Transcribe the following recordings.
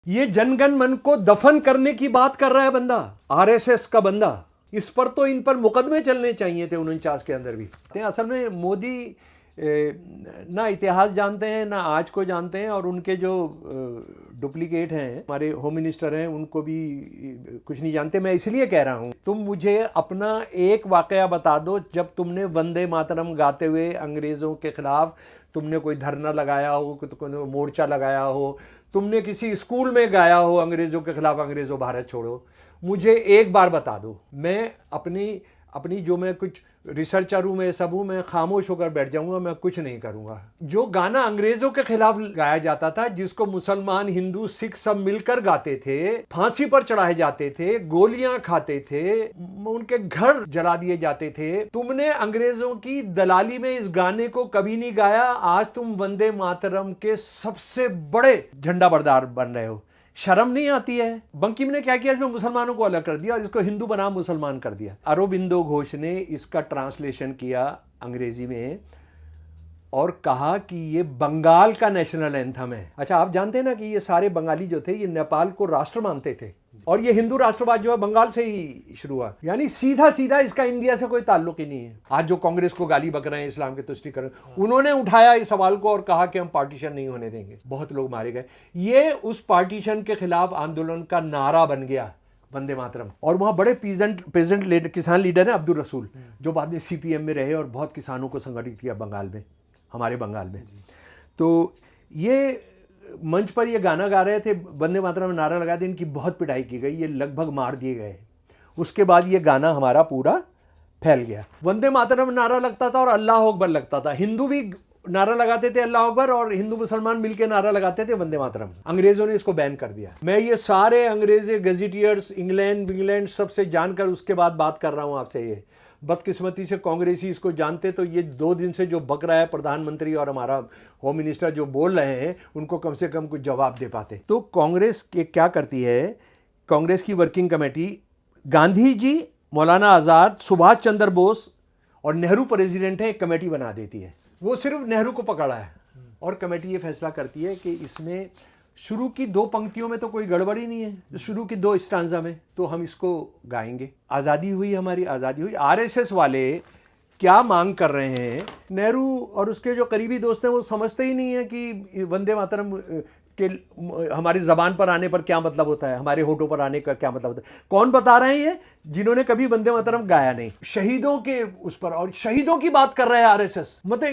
ये जनगण मन को दफन करने की बात कर रहा है बंदा, आरएसएस का बंदा। इस पर तो इन पर मुकदमे चलने चाहिए थे 49 के अंदर भी। असल में मोदी ना इतिहास जानते हैं ना आज को जानते हैं, और उनके जो डुप्लीकेट हैं हमारे होम मिनिस्टर हैं उनको भी कुछ नहीं जानते। मैं इसलिए कह रहा हूँ, तुम मुझे अपना एक वाकया बता दो जब तुमने वंदे मातरम गाते हुए अंग्रेज़ों के खिलाफ तुमने कोई धरना लगाया हो, कोई मोर्चा लगाया हो, तुमने किसी स्कूल में गाया हो अंग्रेज़ों के खिलाफ, अंग्रेज़ों भारत छोड़ो। मुझे एक बार बता दो। मैं अपनी जो मैं कुछ रिसर्चर हूँ, मैं सब हूँ, मैं खामोश होकर बैठ जाऊंगा, मैं कुछ नहीं करूंगा। जो गाना अंग्रेजों के खिलाफ गाया जाता था, जिसको मुसलमान हिंदू सिख सब मिलकर गाते थे, फांसी पर चढ़ाए जाते थे, गोलियां खाते थे, उनके घर जला दिए जाते थे, तुमने अंग्रेजों की दलाली में इस गाने को कभी नहीं गाया। आज तुम वंदे मातरम के सबसे बड़े झंडा बरदार बन रहे हो। शर्म नहीं आती है? बंकिम ने क्या किया, इसमें मुसलमानों को अलग कर दिया और इसको हिंदू बनाम मुसलमान कर दिया। अरबिंदो घोष ने इसका ट्रांसलेशन किया अंग्रेजी में और कहा कि ये बंगाल का नेशनल एंथम है। अच्छा, आप जानते हैं ना कि ये सारे बंगाली जो थे ये नेपाल को राष्ट्र मानते थे, और ये हिंदू राष्ट्रवाद जो है बंगाल से ही शुरू हुआ। यानी सीधा सीधा इसका इंडिया से कोई ताल्लुक ही नहीं है। आज जो कांग्रेस को गाली बक रहे हैं इस्लाम के तुष्टीकरण, उन्होंने उठाया इस सवाल को और कहा कि हम पार्टीशन नहीं होने देंगे। बहुत लोग मारे गए। ये उस पार्टीशन के खिलाफ आंदोलन का नारा बन गया, वंदे मातरम। और वहाँ बड़े पेजेंट किसान लीडर हैं अब्दुल रसूल, जो बाद में सीपीएम में रहे और बहुत किसानों को संगठित किया बंगाल में, हमारे बंगाल में। तो ये मंच पर ये गाना गा रहे थे, वंदे मातरम में नारा लगा दिया, इनकी बहुत पिटाई की गई, ये लगभग मार दिए गए। उसके बाद ये गाना हमारा पूरा फैल गया। वंदे मातरम नारा लगता था और अल्लाह अकबर लगता था। हिंदू भी नारा लगाते थे अल्लाह अकबर, और हिंदू मुसलमान मिलकर नारा लगाते थे वंदे मातरम। अंग्रेजों ने इसको बैन कर दिया। मैं ये सारे अंग्रेजी गजेटियर्स इंग्लैंड सबसे जानकर उसके बाद बात कर रहा हूँ आपसे। ये बदकिस्मती से कांग्रेसी इसको जानते तो ये 2 दिन से जो बक रहा है प्रधानमंत्री और हमारा होम मिनिस्टर जो बोल रहे हैं, उनको कम से कम कुछ जवाब दे पाते। तो कांग्रेस के क्या करती है, कांग्रेस की वर्किंग कमेटी गांधी जी, मौलाना आज़ाद, सुभाष चंद्र बोस और नेहरू प्रेसिडेंट है, एक कमेटी बना देती है। वो सिर्फ नेहरू को पकड़ा है और कमेटी ये फैसला करती है कि इसमें शुरू की 2 पंक्तियों में तो कोई गड़बड़ी नहीं है, शुरू की 2 स्टांजा में, तो हम इसको गाएंगे। आज़ादी हुई, हमारी आज़ादी हुई। आरएसएस वाले क्या मांग कर रहे हैं, नेहरू और उसके जो करीबी दोस्त हैं वो समझते ही नहीं है कि वंदे मातरम के हमारी ज़बान पर आने पर क्या मतलब होता है, हमारे होठों पर आने का क्या मतलब होता है। कौन बता रहे हैं ये? जिन्होंने कभी वंदे मातरम गाया नहीं। शहीदों के उस पर, और शहीदों की बात कर रहा है आरएसएस। मतलब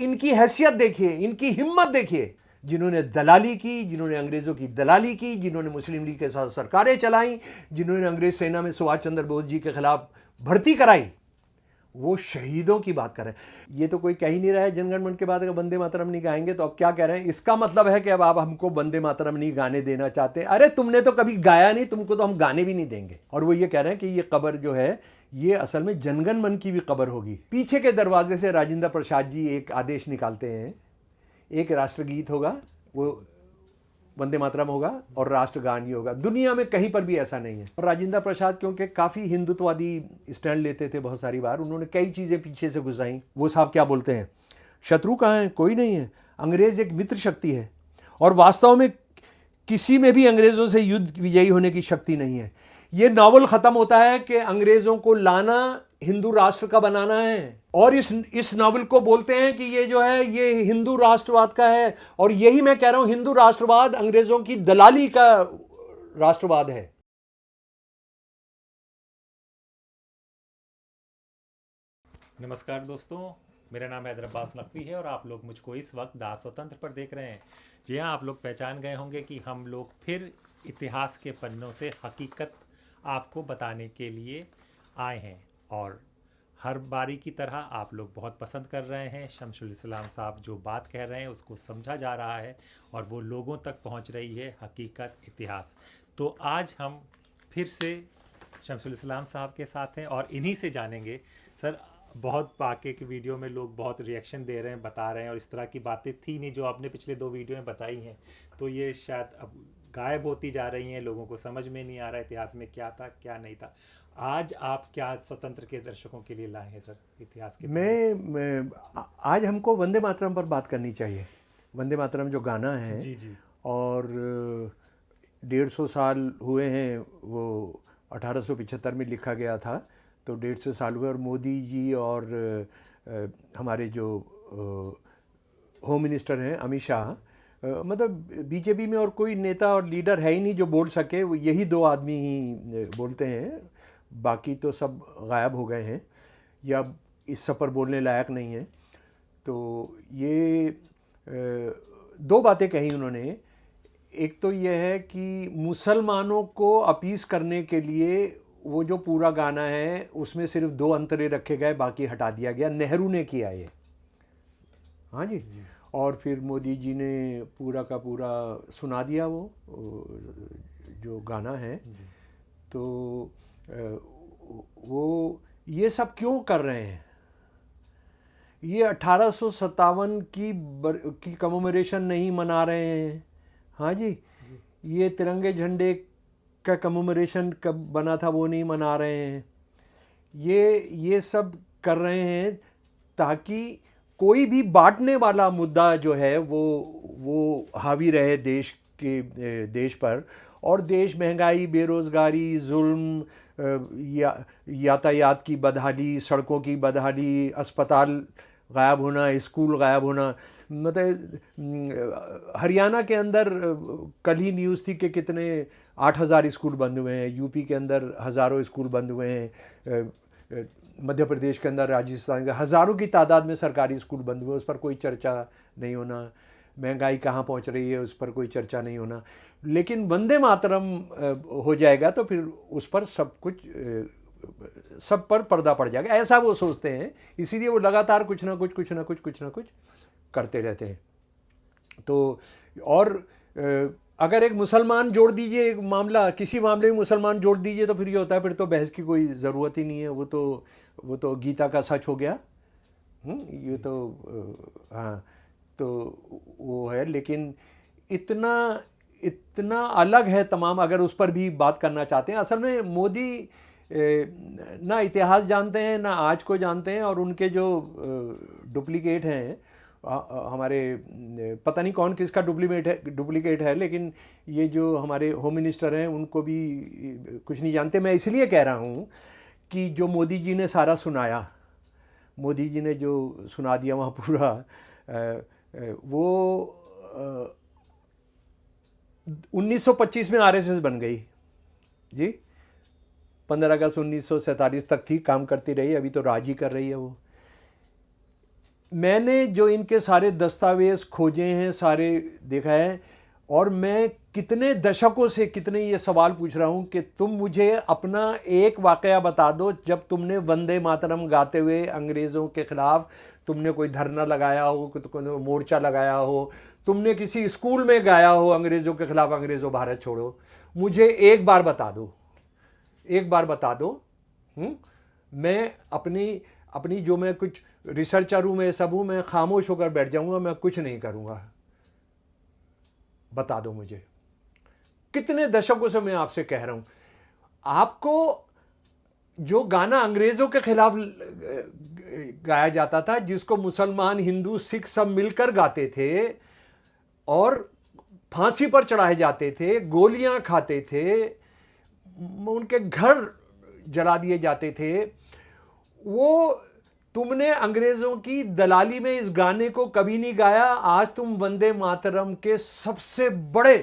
इनकी हैसियत देखिए, इनकी हिम्मत देखिए। जिन्होंने दलाली की, जिन्होंने अंग्रेज़ों की दलाली की, जिन्होंने मुस्लिम लीग के साथ सरकारें चलाई, जिन्होंने अंग्रेज सेना में सुभाष चंद्र बोस जी के खिलाफ भर्ती कराई, वो शहीदों की बात कर रहे हैं। ये तो कोई कह ही नहीं रहा है जनगण मन के बाद अगर वंदे मातरम नहीं गाएंगे, तो अब क्या कह रहे हैं? इसका मतलब है कि अब आप हमको वंदे मातरम नहीं गाने देना चाहते। अरे तुमने तो कभी गाया नहीं, तुमको तो हम गाने भी नहीं देंगे। और वो ये कह रहे हैं कि ये कब्र जो है ये असल में जनगण मन की भी कब्र होगी। पीछे के दरवाजे से राजेंद्र प्रसाद जी एक आदेश निकालते हैं, एक राष्ट्रगीत होगा, वो वंदे मातरम होगा और राष्ट्रगान ही होगा। दुनिया में कहीं पर भी ऐसा नहीं है। और राजेंद्र प्रसाद क्योंकि काफ़ी हिंदुत्ववादी स्टैंड लेते थे बहुत सारी बार, उन्होंने कई चीज़ें पीछे से घुसाई। वो साहब क्या बोलते हैं, शत्रु कहाँ है? कोई नहीं है। अंग्रेज़ एक मित्र शक्ति है और वास्तव में किसी में भी अंग्रेज़ों से युद्ध विजयी होने की शक्ति नहीं है। ये नावल ख़त्म होता है कि अंग्रेज़ों को लाना हिंदू राष्ट्र का बनाना है, और इस नावल को बोलते हैं कि ये जो है ये हिंदू राष्ट्रवाद का है। और यही मैं कह रहा हूं, हिंदू राष्ट्रवाद अंग्रेजों की दलाली का राष्ट्रवाद है। नमस्कार दोस्तों, मेरा नाम हैदर अब्बास नकवी है और आप लोग मुझको इस वक्त दास स्वतंत्र पर देख रहे हैं। जी हाँ, आप लोग पहचान गए होंगे कि हम लोग फिर इतिहास के पन्नों से हकीकत आपको बताने के लिए आए हैं, और हर बारी की तरह आप लोग बहुत पसंद कर रहे हैं। शमसुल इस्लाम साहब जो बात कह रहे हैं उसको समझा जा रहा है और वो लोगों तक पहुंच रही है हकीकत, इतिहास। तो आज हम फिर से शमसुल इस्लाम साहब के साथ हैं और इन्हीं से जानेंगे। सर, बहुत बाकी की वीडियो में लोग बहुत रिएक्शन दे रहे हैं, बता रहे हैं, और इस तरह की बातें थी नहीं जो आपने पिछले 2 वीडियो में बताई हैं, तो ये शायद अब गायब होती जा रही हैं। लोगों को समझ में नहीं आ रहा इतिहास में क्या था क्या नहीं था। आज आप क्या स्वतंत्र के दर्शकों के लिए लाए हैं सर इतिहास के? मैं आज हमको वंदे मातरम पर बात करनी चाहिए। वंदे मातरम जो गाना है, जी जी, और 150 साल हुए हैं, वो 1875 में लिखा गया था, तो 150 साल हुए। और मोदी जी और हमारे जो होम मिनिस्टर हैं अमित शाह, मतलब बीजेपी में और कोई नेता और लीडर है ही नहीं जो बोल सके, वो यही दो आदमी ही बोलते हैं, बाकी तो सब गायब हो गए हैं या इस सब पर बोलने लायक नहीं है। तो ये दो बातें कही उन्होंने। एक तो यह है कि मुसलमानों को अपीस करने के लिए वो जो पूरा गाना है उसमें सिर्फ 2 अंतरे रखे गए, बाकी हटा दिया गया। नेहरू ने किया ये, हाँ जी। और फिर मोदी जी ने पूरा का पूरा सुना दिया वो जो गाना है। तो वो ये सब क्यों कर रहे हैं? ये 1857 की कमेमोरेशन नहीं मना रहे हैं, हाँ जी। ये तिरंगे झंडे का कमेमोरेशन कब बना था वो नहीं मना रहे हैं। ये सब कर रहे हैं ताकि कोई भी बांटने वाला मुद्दा जो है वो हावी रहे देश पर। और देश महंगाई, बेरोज़गारी, जुल्म, यातायात की बदहाली, सड़कों की बदहाली, अस्पताल गायब होना, स्कूल गायब होना। मतलब हरियाणा के अंदर कल ही न्यूज़ थी कि कितने 8,000 स्कूल बंद हुए हैं, यूपी के अंदर हज़ारों स्कूल बंद हुए हैं, मध्य प्रदेश के अंदर, राजस्थान के हज़ारों की तादाद में सरकारी स्कूल बंद हुए, उस पर कोई चर्चा नहीं होना। महंगाई कहाँ पहुँच रही है उस पर कोई चर्चा नहीं होना। लेकिन वंदे मातरम हो जाएगा तो फिर उस पर सब पर पर्दा पड़ जाएगा, ऐसा वो सोचते हैं। इसीलिए वो लगातार कुछ ना कुछ करते रहते हैं। तो और अगर एक मुसलमान जोड़ दीजिए, एक मामला, किसी मामले में मुसलमान जोड़ दीजिए तो फिर ये होता है, फिर तो बहस की कोई ज़रूरत ही नहीं है। वो तो गीता का सच हो गया। ये तो हाँ, तो वो है। लेकिन इतना अलग है तमाम, अगर उस पर भी बात करना चाहते हैं। असल में मोदी ना इतिहास जानते हैं ना आज को जानते हैं, और उनके जो डुप्लीकेट हैं, हमारे पता नहीं कौन किसका डुप्लीकेट है, लेकिन ये जो हमारे होम मिनिस्टर हैं उनको भी कुछ नहीं जानते। मैं इसलिए कह रहा हूँ कि जो मोदी जी ने सारा सुनाया, मोदी जी ने जो सुना दिया वहाँ पूरा, वो 1925 में आरएसएस बन गई जी। 15 अगस्त 1947 तक थी, काम करती रही, अभी तो राज ही कर रही है वो। मैंने जो इनके सारे दस्तावेज खोजे हैं, सारे देखा है, और मैं कितने दशकों से कितने ये सवाल पूछ रहा हूँ कि तुम मुझे अपना एक वाकया बता दो जब तुमने वंदे मातरम गाते हुए अंग्रेज़ों के ख़िलाफ़ तुमने कोई धरना लगाया हो, कोई मोर्चा लगाया हो, तुमने किसी स्कूल में गाया हो अंग्रेज़ों के ख़िलाफ़, अंग्रेज़ों भारत छोड़ो। मुझे एक बार बता दो, एक बार बता दो। मैं अपनी जो मैं कुछ रिसर्चर हूँ, मैं सब हूँ, मैं खामोश होकर बैठ जाऊँगा, मैं कुछ नहीं करूँगा। बता दो मुझे। कितने दशकों से मैं आपसे कह रहा हूँ। आपको जो गाना अंग्रेज़ों के खिलाफ गाया जाता था, जिसको मुसलमान, हिंदू, सिख सब मिलकर गाते थे और फांसी पर चढ़ाए जाते थे, गोलियां खाते थे, उनके घर जला दिए जाते थे, वो तुमने अंग्रेज़ों की दलाली में इस गाने को कभी नहीं गाया। आज तुम वंदे मातरम के सबसे बड़े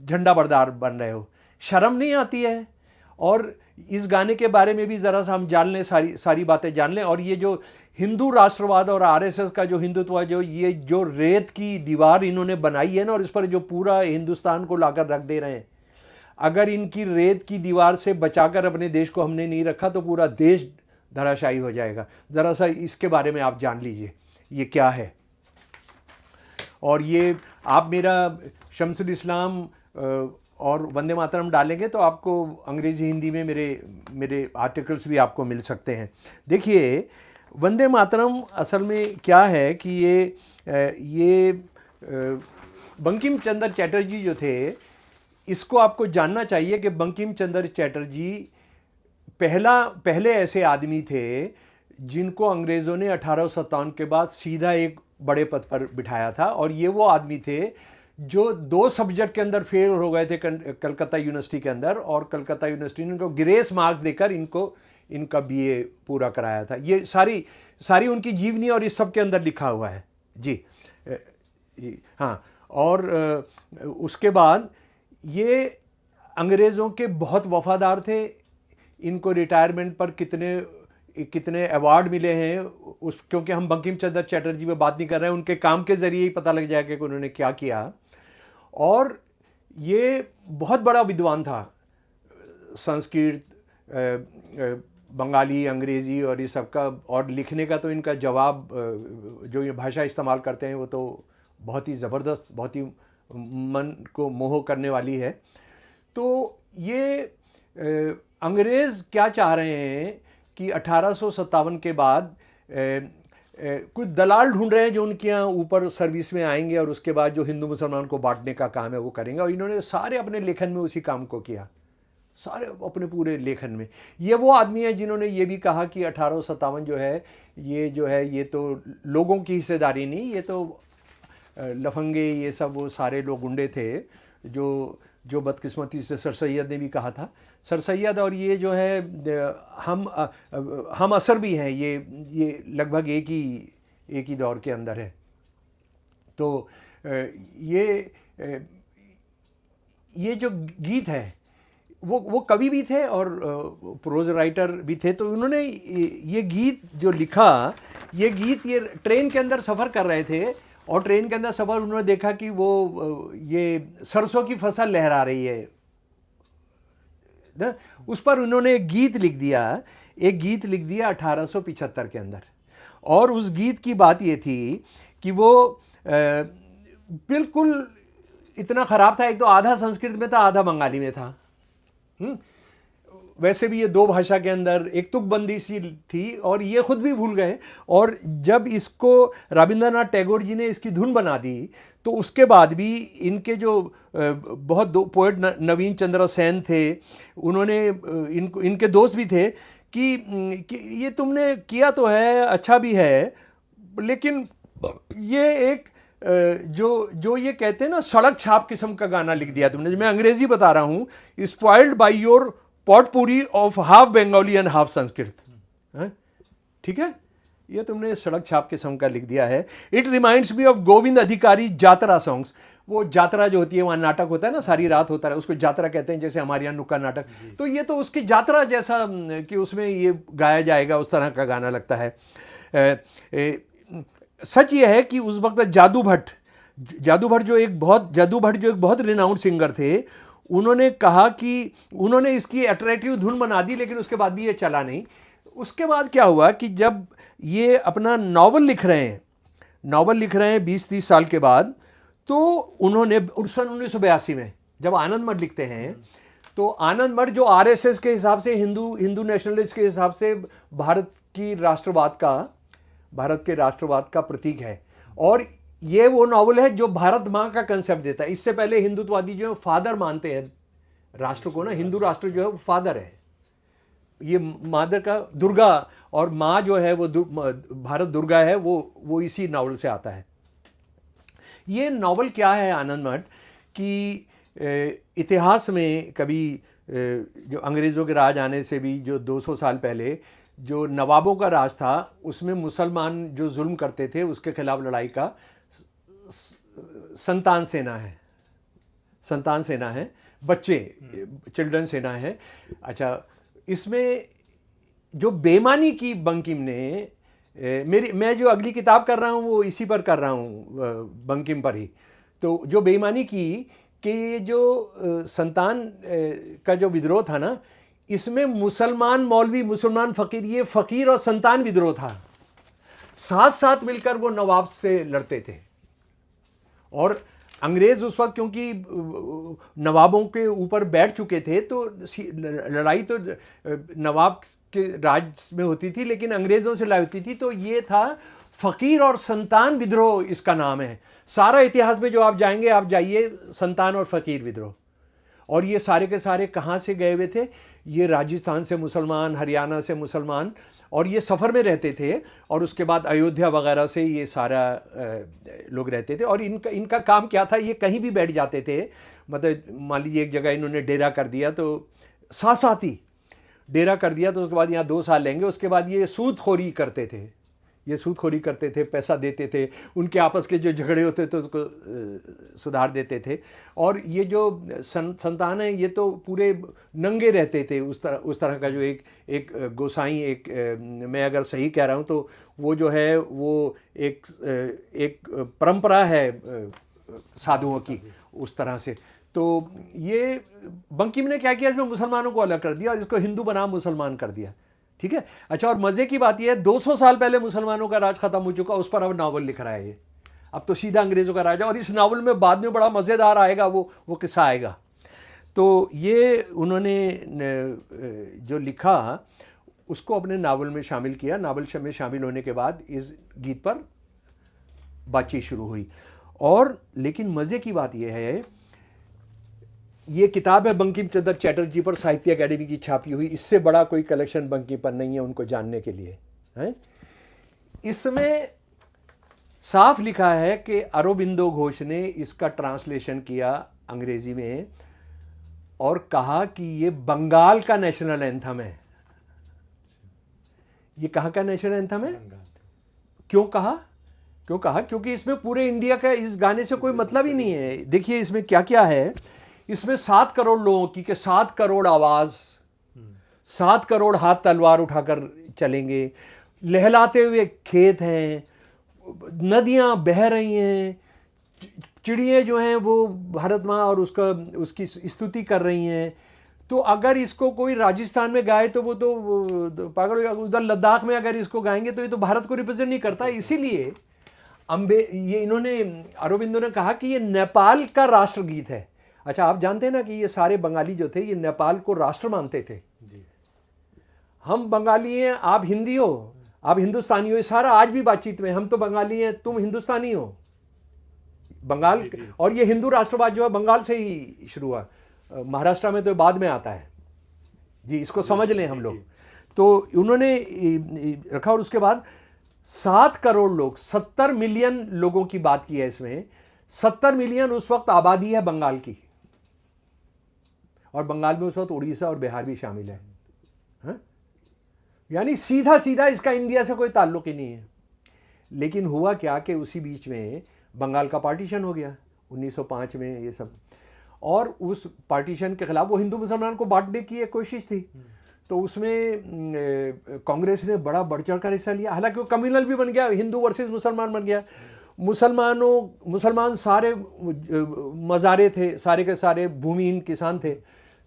झंडा बरदार बन रहे हो। शर्म नहीं आती है? और इस गाने के बारे में भी ज़रा सा हम जान लें, सारी बातें जान लें। और ये जो हिंदू राष्ट्रवाद और आरएसएस का जो हिंदुत्व, ये जो रेत की दीवार इन्होंने बनाई है ना, और इस पर जो पूरा हिंदुस्तान को लाकर रख दे रहे हैं, अगर इनकी रेत की दीवार से बचाकर अपने देश को हमने नहीं रखा तो पूरा देश धराशायी हो जाएगा। ज़रा सा इसके बारे में आप जान लीजिए ये क्या है। और ये आप मेरा शम्सुल इस्लाम और वंदे मातरम डालेंगे तो आपको अंग्रेज़ी हिंदी में मेरे आर्टिकल्स भी आपको मिल सकते हैं। देखिए, वंदे मातरम असल में क्या है कि ये बंकिम चंद्र चटर्जी जो थे, इसको आपको जानना चाहिए कि बंकिम चंद्र चटर्जी पहले ऐसे आदमी थे जिनको अंग्रेज़ों ने 1857 के बाद सीधा एक बड़े पद पर बिठाया था। और ये वो आदमी थे जो 2 सब्जेक्ट के अंदर फेल हो गए थे कलकत्ता यूनिवर्सिटी के अंदर, और कलकत्ता यूनिवर्सिटी ने इनको ग्रेस मार्क देकर इनका बीए पूरा कराया था। ये सारी उनकी जीवनी और इस सब के अंदर लिखा हुआ है जी। हाँ, और उसके बाद ये अंग्रेज़ों के बहुत वफादार थे। इनको रिटायरमेंट पर कितने अवार्ड मिले हैं क्योंकि हम बंकिम चंद्र चटर्जी पे बात नहीं कर रहे हैं, उनके काम के ज़रिए ही पता लग जाएगा कि उन्होंने क्या किया। और ये बहुत बड़ा विद्वान था, संस्कृत, बंगाली, अंग्रेज़ी और ये सब का, और लिखने का तो इनका जवाब, जो ये भाषा इस्तेमाल करते हैं वो तो बहुत ही ज़बरदस्त, बहुत ही मन को मोह करने वाली है। तो ये अंग्रेज़ क्या चाह रहे हैं कि 1857 के बाद कुछ दलाल ढूंढ रहे हैं जो उनके यहाँ ऊपर सर्विस में आएंगे और उसके बाद जो हिंदू मुसलमान को बांटने का काम है वो करेंगे। और इन्होंने सारे अपने लेखन में उसी काम को किया, सारे अपने पूरे लेखन में। ये वो आदमी है जिन्होंने ये भी कहा कि 1857 जो है ये तो लोगों की हिस्सेदारी नहीं, ये तो लफंगे, ये सब वो सारे लोग गुंडे थे जो बदकिस्मती से सर सैयद ने भी कहा था। सर सैयद और ये जो है हम असर भी हैं, ये लगभग एक ही दौर के अंदर है। तो ये जो गीत है वो कवि भी थे और प्रोज राइटर भी थे। तो उन्होंने ये गीत जो लिखा, ये ट्रेन के अंदर सफ़र कर रहे थे और ट्रेन के अंदर सफ़र उन्होंने देखा कि वो ये सरसों की फसल लहरा रही है ना, उस पर उन्होंने एक गीत लिख दिया 1875 के अंदर। और उस गीत की बात ये थी कि वो बिल्कुल इतना ख़राब था, एक तो आधा संस्कृत में था, आधा बंगाली में था। वैसे भी ये 2 भाषा के अंदर एक तुकबंदी सी थी और ये खुद भी भूल गए। और जब इसको रविंद्रनाथ टैगोर जी ने इसकी धुन बना दी तो उसके बाद भी इनके जो बहुत 2 पोएट नवीन चंद्र सेन थे, उन्होंने इनके दोस्त भी थे कि ये तुमने किया तो है, अच्छा भी है, लेकिन ये एक जो ये कहते हैं ना सड़क छाप किस्म का गाना लिख दिया तुमने। मैं अंग्रेजी बता रहा हूँ, spoiled by your potpourri of half Bengali and half Sanskrit. ठीक है, ये तुमने सड़क छाप किस्म का लिख दिया है। It reminds me of Govind अधिकारी जात्रा सॉन्ग्स। वो जात्रा जो होती है, वहाँ नाटक होता है ना, सारी रात होता है, उसको जात्रा कहते हैं, जैसे हमारे यहाँ नुक्कड़ नाटक। तो ये तो उसकी जात्रा जैसा कि उसमें ये गाया जाएगा, उस तरह का गाना लगता है। सच ये है कि उस वक्त जादू भट्ट जो एक बहुत रिनाउंड सिंगर थे, उन्होंने कहा कि उन्होंने इसकी अट्रैक्टिव धुन बना दी, लेकिन उसके बाद भी ये चला नहीं। उसके बाद क्या हुआ कि जब ये अपना नावल लिख रहे हैं 20-30 साल के बाद, तो उन्होंने 1982 में जब आनंद मठ लिखते हैं, तो आनंद मठ जो आरएसएस के हिसाब से, हिंदू नेशनलिस्ट के हिसाब से भारत के राष्ट्रवाद का प्रतीक है। और ये वो नावल है जो भारत माँ का कंसेप्ट देता है। इससे पहले हिंदुत्ववादी जो है फादर मानते हैं राष्ट्र को ना, हिंदू राष्ट्र जो है वो फादर है, ये मादर का दुर्गा, और माँ जो है वो भारत दुर्गा है, वो इसी नावल से आता है। ये नावल क्या है आनंद मठ कि इतिहास में कभी जो अंग्रेज़ों के राज आने से भी जो 200 साल पहले जो नवाबों का राज था, उसमें मुसलमान जो जुल्म करते थे उसके खिलाफ लड़ाई का संतान सेना है, बच्चे, चिल्ड्रन सेना है। अच्छा, इसमें जो बेईमानी की बंकिम ने, मैं जो अगली किताब कर रहा हूँ वो इसी पर कर रहा हूँ, बंकिम पर ही। तो जो बेईमानी की कि ये जो संतान का जो विद्रोह था ना, इसमें मुसलमान मौलवी, मुसलमान फ़कीर, ये फ़कीर और संतान विद्रोह था। साथ साथ मिलकर वो नवाब से लड़ते थे। और अंग्रेज़ उस वक्त क्योंकि नवाबों के ऊपर बैठ चुके थे, तो लड़ाई तो नवाब के राज में होती थी, लेकिन अंग्रेज़ों से लड़ाई होती थी। तो ये था फ़कीर और संतान विद्रोह, इसका नाम है। सारा इतिहास में जो आप जाएंगे, आप जाइए संतान और फ़कीर विद्रोह। और ये सारे के सारे कहाँ से गए हुए थे? ये राजस्थान से मुसलमान, हरियाणा से मुसलमान, और ये सफ़र में रहते थे और उसके बाद अयोध्या वगैरह से ये सारा लोग रहते थे। और इनका काम क्या था, ये कहीं भी बैठ जाते थे, मतलब मान लीजिए एक जगह इन्होंने डेरा कर दिया तो साथ साथ ही डेरा कर दिया तो उसके बाद यहाँ 2 साल लेंगे, उसके बाद ये सूदखोरी करते थे, ये सूदखोरी करते थे, पैसा देते थे, उनके आपस के जो झगड़े होते थे उसको सुधार देते थे। और ये जो संतान है ये तो पूरे नंगे रहते थे, उस तरह का जो एक गोसाई, मैं अगर सही कह रहा हूँ तो वो जो है वो एक परंपरा है साधुओं की, उस तरह से। तो ये बंकिम ने क्या किया, इसमें मुसलमानों को अलग कर दिया और इसको हिंदू बनाम मुसलमान कर दिया। ठीक है, अच्छा, और मजे की बात यह है 200 साल पहले मुसलमानों का राज खत्म हो चुका, उस पर अब नावल लिख रहा है ये, अब तो सीधा अंग्रेजों का राज है। और इस नावल में बाद में बड़ा मज़ेदार आएगा, वो किस्सा आएगा। तो ये उन्होंने जो लिखा उसको अपने नावल में शामिल किया। नावल में शामिल होने के बाद इस गीत पर बातचीत शुरू हुई। और लेकिन मज़े की बात यह है, ये किताब है बंकिम चंद्र चटर्जी पर, साहित्य अकेडमी की छापी हुई, इससे बड़ा कोई कलेक्शन बंकिम पर नहीं है उनको जानने के लिए, हैं। इसमें साफ लिखा है कि अरबिंदो घोष ने इसका ट्रांसलेशन किया अंग्रेजी में और कहा कि ये बंगाल का नेशनल एंथम है। ये कहाँ का नेशनल एंथम है? क्यों कहा? क्योंकि इसमें पूरे इंडिया का इस गाने से कोई मतलब ही नहीं है। देखिए इसमें क्या क्या है, इसमें 7 करोड़ लोगों की, के 7 करोड़ आवाज, 7 करोड़ हाथ तलवार उठाकर चलेंगे, लहलाते हुए खेत हैं, नदियां बह रही हैं, चिड़ियाँ जो हैं वो भारत माँ और उसकी स्तुति कर रही हैं। तो अगर इसको कोई राजस्थान में गाए तो वो तो पागल हो जाएगा, उधर लद्दाख में अगर इसको गाएंगे तो ये तो भारत को रिप्रेजेंट नहीं करता। इसीलिए ये इन्होंने, अरबिंदो ने कहा कि ये नेपाल का राष्ट्रगीत है। अच्छा, आप जानते हैं ना कि ये सारे बंगाली जो थे ये नेपाल को राष्ट्र मानते थे जी। हम बंगाली हैं, आप हिंदी हो, आप हिंदुस्तानी हो, ये सारा आज भी बातचीत में, हम तो बंगाली हैं, तुम हिंदुस्तानी हो। बंगाल जी। और ये हिंदू राष्ट्रवाद जो है बंगाल से ही शुरू हुआ, महाराष्ट्र में तो बाद में आता है जी, इसको समझ लें हम लोग। तो उन्होंने रखा और उसके बाद 7 करोड़ लोग, 70 मिलियन लोगों की बात की है इसमें। 70 मिलियन उस वक्त आबादी है बंगाल की, और बंगाल में उस वक्त उड़ीसा और बिहार भी शामिल है, हाँ? यानी सीधा सीधा इसका इंडिया से कोई ताल्लुक ही नहीं है। लेकिन हुआ क्या कि उसी बीच में बंगाल का पार्टीशन हो गया 1905 में ये सब, और उस पार्टीशन के खिलाफ वो हिंदू मुसलमान को बांटने की एक कोशिश थी। तो उसमें कांग्रेस ने बड़ा बढ़ चढ़ कर हिस्सा लिया, हालांकि वो कम्युनल भी बन गया, हिंदू वर्सेस मुसलमान बन गया। मुसलमान सारे मज़ारे थे, सारे के सारे भूमिहीन किसान थे,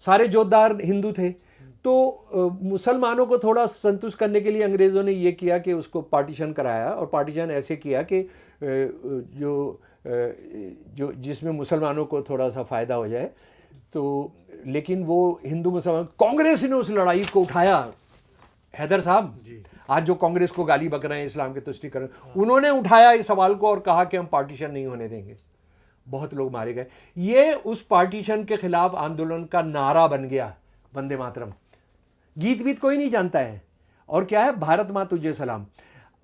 सारे जोतदार हिंदू थे। तो मुसलमानों को थोड़ा संतुष्ट करने के लिए अंग्रेज़ों ने ये किया कि उसको पार्टीशन कराया, और पार्टीशन ऐसे किया कि जो जिसमें मुसलमानों को थोड़ा सा फ़ायदा हो जाए। तो लेकिन वो हिंदू मुसलमान, कांग्रेस ने उस लड़ाई को उठाया। हैदर साहब आज जो कांग्रेस को गाली बक रहे हैं इस्लाम के तुष्टीकरण, उन्होंने उठाया इस सवाल को और कहा कि हम पार्टीशन नहीं होने देंगे। बहुत लोग मारे गए। ये उस पार्टीशन के खिलाफ आंदोलन का नारा बन गया, वंदे मातरम। गीत कोई नहीं जानता है। और क्या है, भारत माँ तुझे सलाम।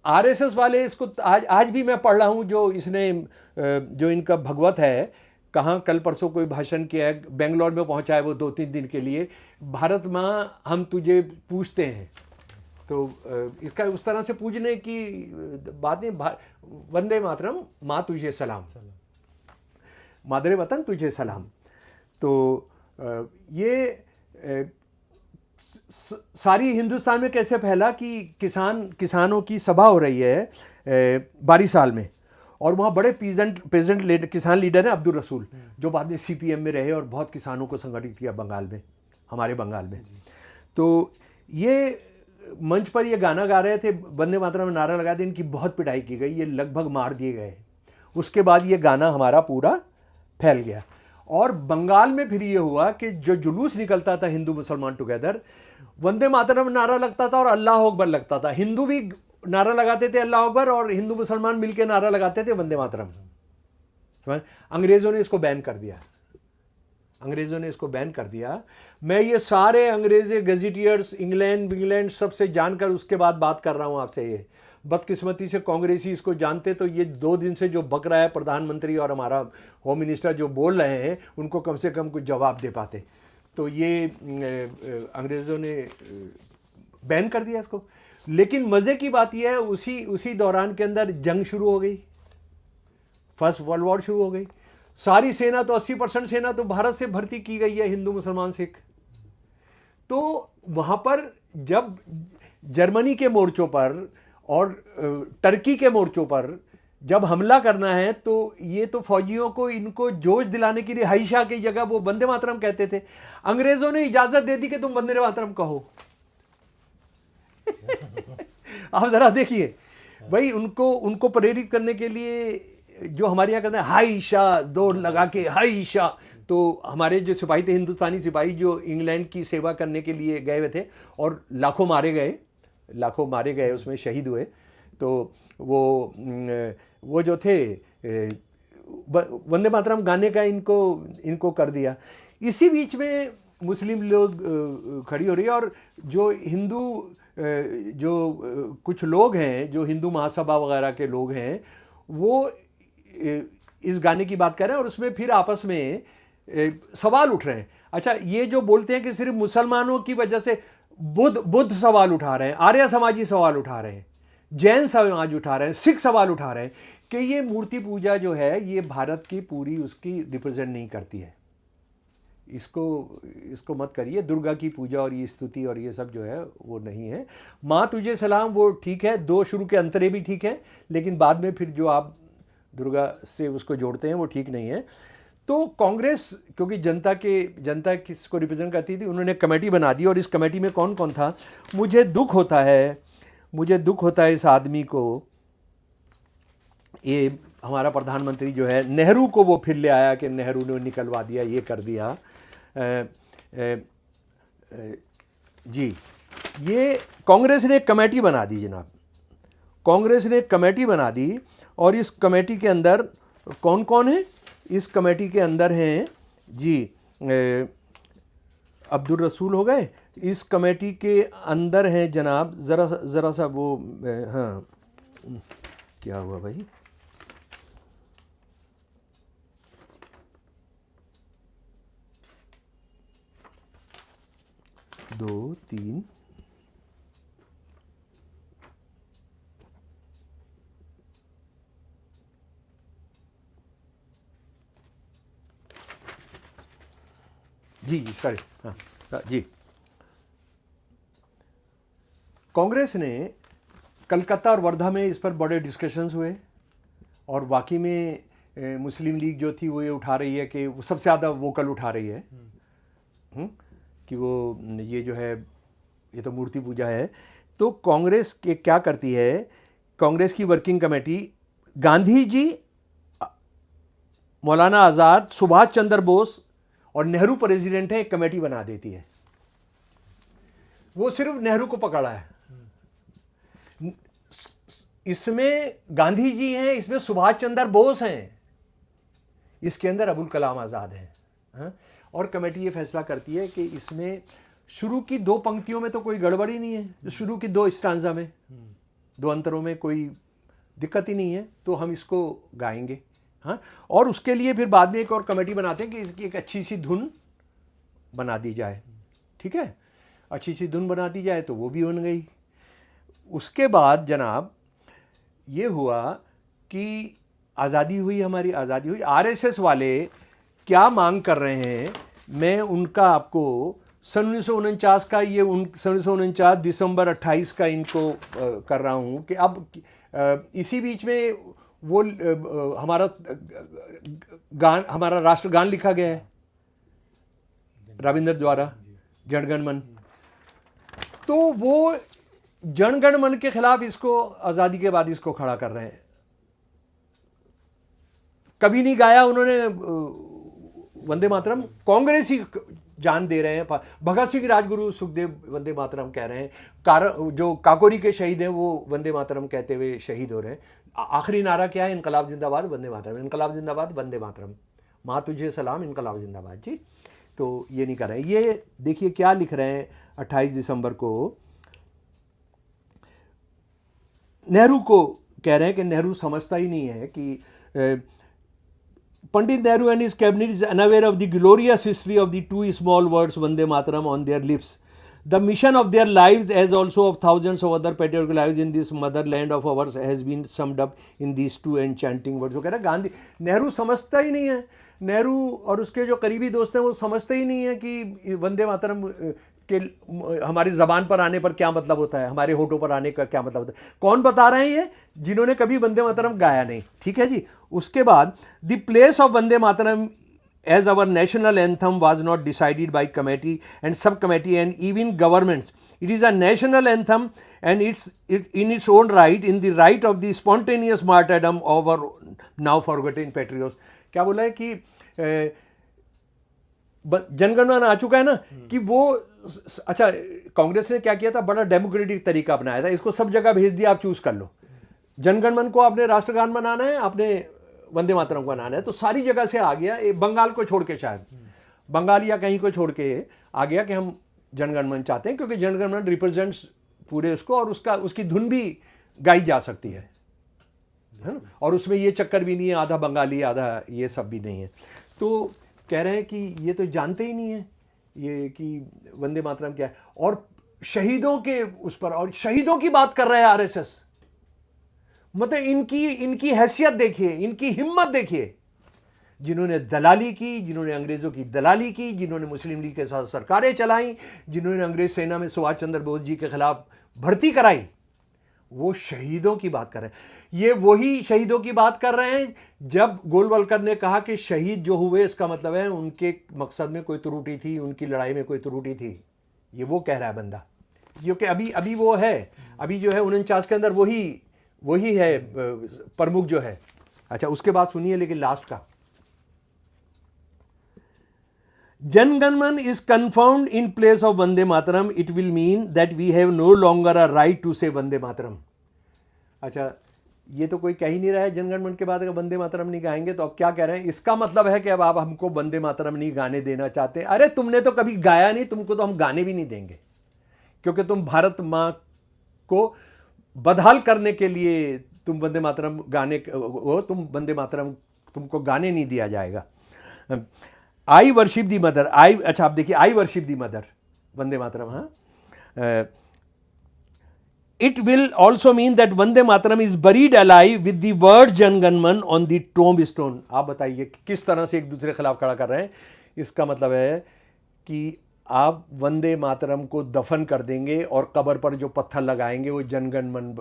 आरएसएस वाले इसको आज भी मैं पढ़ रहा हूँ, जो इनका भगवत है, कहाँ कल परसों कोई भाषण किया है, बेंगलोर में पहुँचा है वो 2-3 दिन के लिए, भारत माँ हम तुझे पूछते हैं। तो इसका उस तरह से पूजने की बात नहीं, वंदे मातरम, माँ तुझे सलाम, मादरे वतन तुझे सलाम। तो ये सारी हिंदुस्तान में कैसे फैला कि किसानों की सभा हो रही है बारीसाल में, और वहाँ बड़े पेजेंट किसान लीडर हैं अब्दुल रसूल, जो बाद में सीपीएम में रहे और बहुत किसानों को संगठित किया बंगाल में, हमारे बंगाल में। तो ये मंच पर ये गाना गा रहे थे, वंदे मातरम में नारा लगा दिया, इनकी बहुत पिटाई की गई, ये लगभग मार दिए गए। उसके बाद ये गाना हमारा पूरा फैल गया। और बंगाल में फिर ये हुआ कि जो जुलूस निकलता था हिंदू मुसलमान टुगेदर, वंदे मातरम नारा लगता था और अल्लाह अकबर लगता था। हिंदू भी नारा लगाते थे अल्लाह अकबर, और हिंदू मुसलमान मिलकर नारा लगाते थे वंदे मातरम। अंग्रेजों ने इसको बैन कर दिया। अंग्रेज़ों ने इसको बैन कर दिया। मैं ये सारे अंग्रेज़ी गजेटियर्स इंग्लैंड सबसे जानकर उसके बाद बात कर रहा हूँ आपसे। ये बदकिस्मती से कांग्रेसी इसको जानते तो ये 2 दिन से जो बक रहा है प्रधानमंत्री और हमारा होम मिनिस्टर जो बोल रहे हैं, उनको कम से कम कुछ जवाब दे पाते। तो ये अंग्रेज़ों ने बैन कर दिया इसको। लेकिन मज़े की बात यह है, उसी दौरान के अंदर जंग शुरू हो गई, फर्स्ट वर्ल्ड वॉर शुरू हो गई। सारी सेना तो 80% सेना तो भारत से भर्ती की गई है, हिंदू मुसलमान सिख। तो वहाँ पर जब जर्मनी के मोर्चों पर और टर्की के मोर्चों पर जब हमला करना है, तो ये तो फौजियों को इनको जोश दिलाने के लिए हाइशा की जगह वो वंदे मातरम कहते थे। अंग्रेज़ों ने इजाज़त दे दी कि तुम वंदे मातरम कहो। आप ज़रा देखिए भाई, उनको प्रेरित करने के लिए जो हमारे यहाँ कहते हैं हाई शाह, दौड़ लगा के हाई शाह। तो हमारे जो सिपाही थे, हिंदुस्तानी सिपाही जो इंग्लैंड की सेवा करने के लिए गए हुए थे और लाखों मारे गए, उसमें शहीद हुए। तो वो जो थे वंदे मातरम गाने का इनको कर दिया। इसी बीच में मुस्लिम लोग खड़ी हो रही है, और जो हिंदू जो कुछ लोग हैं, जो हिंदू महासभा वगैरह के लोग हैं, वो इस गाने की बात कर रहे हैं और उसमें फिर आपस में सवाल उठ रहे हैं। अच्छा, ये जो बोलते हैं कि सिर्फ मुसलमानों की वजह से, बुद्ध सवाल उठा रहे हैं, आर्य समाजी सवाल उठा रहे हैं, जैन समाज उठा रहे हैं, सिख सवाल उठा रहे हैं कि ये मूर्ति पूजा जो है ये भारत की पूरी उसकी रिप्रेजेंट नहीं करती है। इसको मत करिए। दुर्गा की पूजा और ये स्तुति और ये सब जो है वो नहीं है। माँ तुझे सलाम वो ठीक है, 2 शुरू के अंतरे भी ठीक है, लेकिन बाद में फिर जो आप दुर्गा से उसको जोड़ते हैं वो ठीक नहीं है। तो कांग्रेस, क्योंकि जनता किसको रिप्रेजेंट करती थी, उन्होंने कमेटी बना दी। और इस कमेटी में कौन कौन था? मुझे दुख होता है इस आदमी को, ये हमारा प्रधानमंत्री जो है, नेहरू को वो फिर ले आया कि नेहरू ने निकलवा दिया, ये कर दिया। जी, ये कांग्रेस ने एक कमेटी बना दी जनाब, कांग्रेस ने एक कमेटी बना दी। और इस कमेटी के अंदर कौन कौन है? इस कमेटी के अंदर हैं जी अब्दुल रसूल हो गए। इस कमेटी के अंदर हैं जनाब, ज़रा सा वो, हाँ क्या हुआ भाई, दो तीन, जी सॉरी, हाँ जी। कांग्रेस ने कलकत्ता और वर्धा में इस पर बड़े डिस्कशंस हुए, और बाकी में मुस्लिम लीग जो थी वो ये उठा रही है कि वो सबसे ज़्यादा वोकल उठा रही है कि वो ये जो है ये तो मूर्ति पूजा है। तो कांग्रेस के क्या करती है, कांग्रेस की वर्किंग कमेटी, गांधी जी, मौलाना आज़ाद, सुभाष चंद्र बोस और नेहरू प्रेसिडेंट है, एक कमेटी बना देती है। वो सिर्फ नेहरू को पकड़ा है। इसमें गांधी जी हैं, इसमें सुभाष चंद्र बोस हैं, इसके अंदर अबुल कलाम आज़ाद हैं। और कमेटी ये फैसला करती है कि इसमें शुरू की 2 पंक्तियों में तो कोई गड़बड़ी नहीं है, शुरू की 2 स्टांजा में, 2 अंतरों में कोई दिक्कत ही नहीं है, तो हम इसको गाएंगे। हाँ, और उसके लिए फिर बाद में एक और कमेटी बनाते हैं कि इसकी एक अच्छी सी धुन बना दी जाए। ठीक है, अच्छी सी धुन बना दी जाए, तो वो भी बन गई। उसके बाद जनाब ये हुआ कि आज़ादी हुई, हमारी आज़ादी हुई। आरएसएस वाले क्या मांग कर रहे हैं, मैं उनका आपको सन 1949 का ये सन 1949 दिसंबर 28 का इनको कर रहा हूँ कि अब इसी बीच में वो हमारा राष्ट्रगान लिखा गया है रविंद्र द्वारा, जनगण मन। तो वो जनगण मन के खिलाफ इसको आज़ादी के बाद इसको खड़ा कर रहे हैं। कभी नहीं गाया उन्होंने वंदे मातरम, कांग्रेस ही जान दे रहे हैं। भगत सिंह, राजगुरु, सुखदेव वंदे मातरम कह रहे हैं। जो काकोरी के शहीद हैं वो वंदे मातरम कहते हुए शहीद हो रहे हैं। आखिरी नारा क्या है? इनकलाब जिंदाबाद वंदे मातरम, इनकलाब जिंदाबाद वंदे मातरम। माँ तुझे सलाम, इनकलाब जिंदाबाद जी। तो ये नहीं कर रहे हैं। ये देखिए क्या लिख रहे हैं 28 दिसंबर को, नेहरू को कह रहे हैं कि नेहरू समझता ही नहीं है कि Pandit Nehru and his cabinet is unaware of the glorious history of the two small words Vande Mataram on their lips. The mission of their lives, as also of thousands of other patriotic lives in this motherland of ours, has been summed up in these two enchanting words. वो कह रहा है गांधी, नेहरू समझता ही नहीं है, नेहरू और उसके जो करीबी दोस्त हैं वो समझते ही नहीं है कि वंदे मातरम के हमारी ज़बान पर आने पर क्या मतलब होता है, हमारे होठों पर आने का क्या मतलब होता है। कौन बता रहे हैं ये? जिन्होंने कभी वंदे मातरम गाया नहीं। ठीक है जी। उसके बाद the place of Vande Mataram as our national anthem was not decided by committee and subcommittee and even governments. It is a national anthem and in its own right, in the right of the spontaneous martyrdom of our now forgotten patriots. क्या बोला है कि जनगणमन आ चुका है ना, कि वो अच्छा कांग्रेस ने क्या किया था, बड़ा डेमोक्रेटिक तरीका अपनाया था, इसको सब जगह भेज दिया, आप चूज कर लो। जनगणमन को आपने राष्ट्रगान बनाना है, आपने वंदे मातरम को बनाना है, तो सारी जगह से आ गया। बंगाल को छोड़ के, शायद बंगाल या कहीं को छोड़ के आ गया कि हम जनगणमन चाहते हैं, क्योंकि जनगणमन रिप्रेजेंट्स पूरे उसको, और उसकी धुन भी गाई जा सकती है ना, और उसमें ये चक्कर भी नहीं है आधा बंगाली आधा ये सब भी नहीं है। तो कह रहे हैं कि ये तो जानते ही नहीं है ये कि वंदे मातरम क्या है, और शहीदों के उस पर, और शहीदों की बात कर रहा है आरएसएस। मतलब इनकी हैसियत देखिए, इनकी हिम्मत देखिए, जिन्होंने दलाली की, जिन्होंने अंग्रेजों की दलाली की, जिन्होंने मुस्लिम लीग के साथ सरकारें चलाई, जिन्होंने अंग्रेज सेना में सुभाष चंद्र बोस जी के खिलाफ भर्ती कराई, वो शहीदों की बात कर रहे हैं। ये वही शहीदों की बात कर रहे हैं जब गोलवलकर ने कहा कि शहीद जो हुए इसका मतलब है उनके मकसद में कोई त्रुटि थी, उनकी लड़ाई में कोई त्रुटि थी। ये वो कह रहा है बंदा, क्योंकि अभी वो है, अभी जो है 49 के अंदर वही है प्रमुख जो है। अच्छा उसके बाद सुनिए लेकिन लास्ट का, Jana Gana Mana is confirmed in place of Vande Mataram, it will mean that we have no longer a right to say Vande मातरम। अच्छा ये तो कोई कह ही नहीं रहा है जनगणमन के बाद अगर वंदे मातरम नहीं गाएंगे, तो अब क्या कह रहे हैं, इसका मतलब है कि अब आप हमको वंदे मातरम नहीं गाने देना चाहते। अरे तुमने तो कभी गाया नहीं, तुमको तो हम गाने भी नहीं देंगे, क्योंकि तुम भारत माँ को बदहाल करने के लिए तुम वंदे मातरम गाने हो, तुम वंदे मातरम तुमको गाने नहीं दिया जाएगा। आई वर्शिप दी मदर, अच्छा आप देखिए, आई वर्शिप दी मदर, वंदे मातरम। हाँ, it will also mean that Vande Mataram is buried alive with the word Jana Gana Mana on the tomb stone. आप बताइए किस तरह से एक दूसरे के खिलाफ खड़ा कर रहे हैं। इसका मतलब है कि आप वंदे मातरम को दफन कर देंगे और कब्र पर जो पत्थर लगाएंगे वो जनगणमन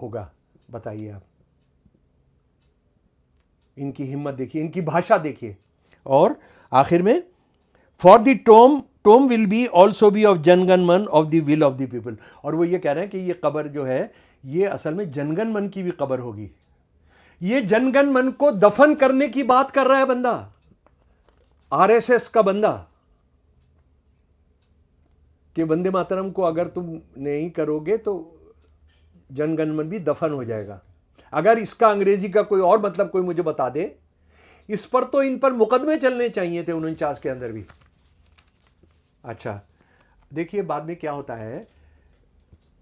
होगा। बताइए आप, इनकी हिम्मत देखिए, इनकी भाषा देखिए। और आखिर में, for the tome will be also be of Jana Gana Mana of the will of the people. और वो ये कह रहे हैं कि ये कब्र जो है ये असल में जनगणमन की भी कब्र होगी। ये जनगणमन को दफन करने की बात कर रहा है बंदा, आरएसएस का बंदा, कि वंदे मातरम को अगर तुम नहीं करोगे तो जनगणमन भी दफन हो जाएगा। अगर इसका अंग्रेजी का कोई और मतलब कोई मुझे बता दे, इस पर तो इन पर मुकदमे चलने चाहिए थे 49 के अंदर भी। अच्छा देखिए बाद में क्या होता है,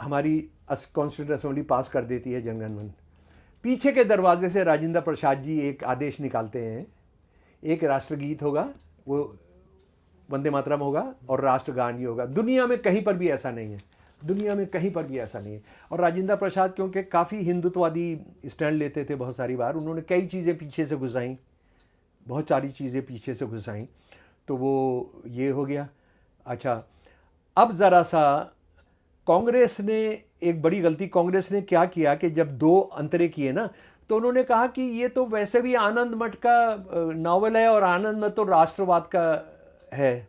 हमारी कॉन्स्टिट्यूंट असेंबली पास कर देती है जनगणमन। पीछे के दरवाजे से राजेंद्र प्रसाद जी एक आदेश निकालते हैं, एक राष्ट्रगीत होगा, वो वंदे मातरम होगा और राष्ट्रगान ही होगा। दुनिया में कहीं पर भी ऐसा नहीं है, दुनिया में कहीं पर भी ऐसा नहीं है। और राजेंद्र प्रसाद क्योंकि काफ़ी हिंदुत्ववादी स्टैंड लेते थे, बहुत सारी बार उन्होंने कई चीज़ें पीछे से घुसाई, बहुत सारी चीज़ें पीछे से घुसाई, तो वो ये हो गया। अच्छा अब ज़रा सा कांग्रेस ने एक बड़ी गलती कांग्रेस ने क्या किया कि जब 2 अंतरे किए ना, तो उन्होंने कहा कि ये तो वैसे भी आनंद मठ का नावल है और आनंद मठ तो राष्ट्रवाद का है।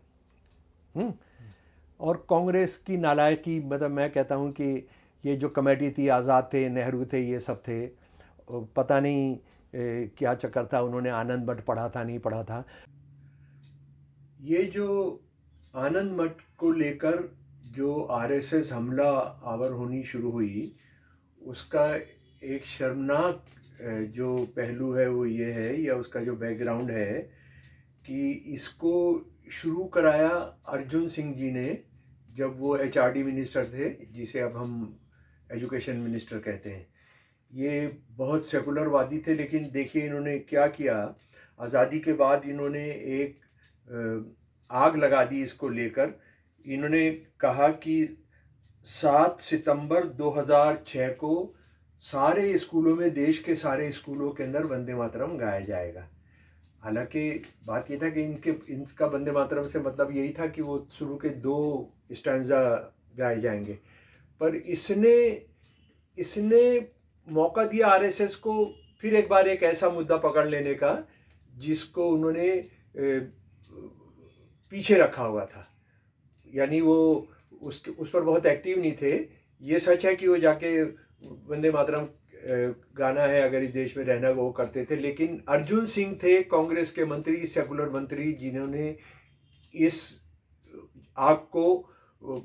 और कांग्रेस की नालायकी, मतलब मैं कहता हूँ कि ये जो कमेटी थी, आज़ाद थे, नेहरू थे, ये सब थे, पता नहीं क्या चक्कर था, उन्होंने आनंद मठ पढ़ा था नहीं पढ़ा था। ये जो आनंद मठ को लेकर जो आरएसएस हमला आवर होनी शुरू हुई, उसका एक शर्मनाक जो पहलू है वो ये है, या उसका जो बैकग्राउंड है, कि इसको शुरू कराया अर्जुन सिंह जी ने जब वो एचआरडी मिनिस्टर थे, जिसे अब हम एजुकेशन मिनिस्टर कहते हैं। ये बहुत सेकुलरवादी थे, लेकिन देखिए इन्होंने क्या किया। आज़ादी के बाद इन्होंने एक आग लगा दी इसको लेकर। इन्होंने कहा कि 7 सितंबर 2006 को सारे स्कूलों में, देश के सारे स्कूलों के अंदर वंदे मातरम गाया जाएगा। हालांकि बात ये था कि इनका वंदे मातरम से मतलब यही था कि वो शुरू के 2 स्टैंजा गाए जाएंगे, पर इसने मौका दिया आरएसएस को फिर एक बार एक ऐसा मुद्दा पकड़ लेने का जिसको उन्होंने पीछे रखा हुआ था। यानी वो उस पर बहुत एक्टिव नहीं थे। ये सच है कि वो जाके वंदे मातरम गाना है, अगर इस देश में रहना वो करते थे, लेकिन अर्जुन सिंह थे कांग्रेस के मंत्री, सेकुलर मंत्री, जिन्होंने इस आग को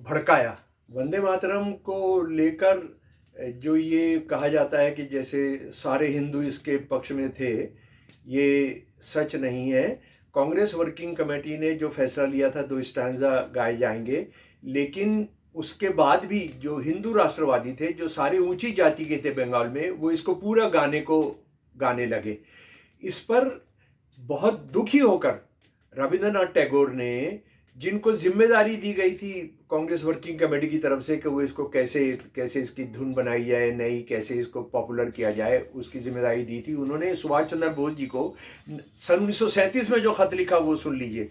भड़काया। वंदे मातरम को लेकर जो ये कहा जाता है कि जैसे सारे हिंदू इसके पक्ष में थे, ये सच नहीं है। कांग्रेस वर्किंग कमेटी ने जो फैसला लिया था 2 स्टैंजा गाए जाएंगे, लेकिन उसके बाद भी जो हिंदू राष्ट्रवादी थे, जो सारे ऊंची जाति के थे बंगाल में, वो इसको पूरा गाने लगे। इस पर बहुत दुखी होकर रविंद्रनाथ टैगोर ने, जिनको जिम्मेदारी दी गई थी कांग्रेस वर्किंग कमेटी की तरफ से कि वो इसको कैसे इसकी धुन बनाई जाए, नई कैसे इसको पॉपुलर किया जाए, उसकी जिम्मेदारी दी थी। उन्होंने सुभाष चंद्र बोस जी को सन 1937 में जो खत लिखा वो सुन लीजिए।